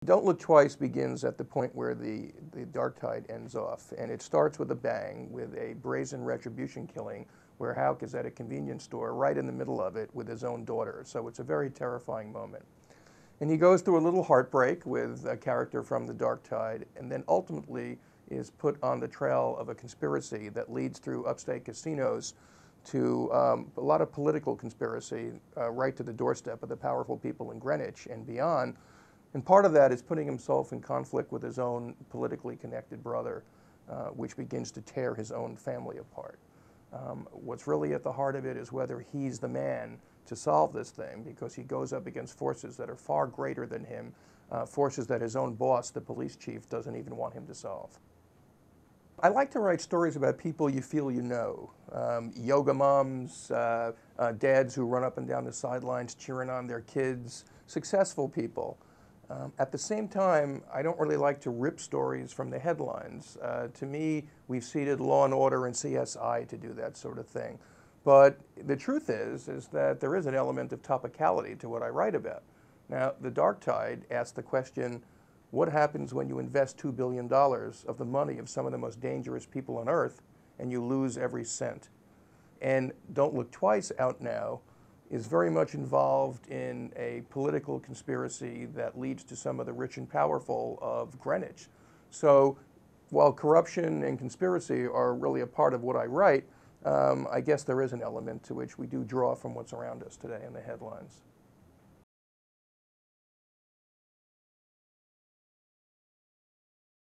Don't Look Twice begins at the point where the dark tide ends off, and it starts with a bang, with a brazen retribution killing where Houck is at a convenience store right in the middle of it with his own daughter. So it's a very terrifying moment. And he goes through a little heartbreak with a character from the dark tide, and then ultimately is put on the trail of a conspiracy that leads through upstate casinos to a lot of political conspiracy right to the doorstep of the powerful people in Greenwich and beyond. And part of that is putting himself in conflict with his own politically connected brother, which begins to tear his own family apart. What's really at the heart of it is whether he's the man to solve this thing, because he goes up against forces that are far greater than him, forces that his own boss, the police chief, doesn't even want him to solve. I like to write stories about people you feel you know. Yoga moms, dads who run up and down the sidelines cheering on their kids, successful people. At the same time, I don't really like to rip stories from the headlines. To me, we've ceded Law and Order and CSI to do that sort of thing. But the truth is that there is an element of topicality to what I write about. Now, The Dark Tide asks the question, what happens when you invest $2 billion of the money of some of the most dangerous people on earth and you lose every cent? And Don't Look Twice, out now, is very much involved in a political conspiracy that leads to some of the rich and powerful of Greenwich. So while corruption and conspiracy are really a part of what I write, I guess there is an element to which we do draw from what's around us today in the headlines.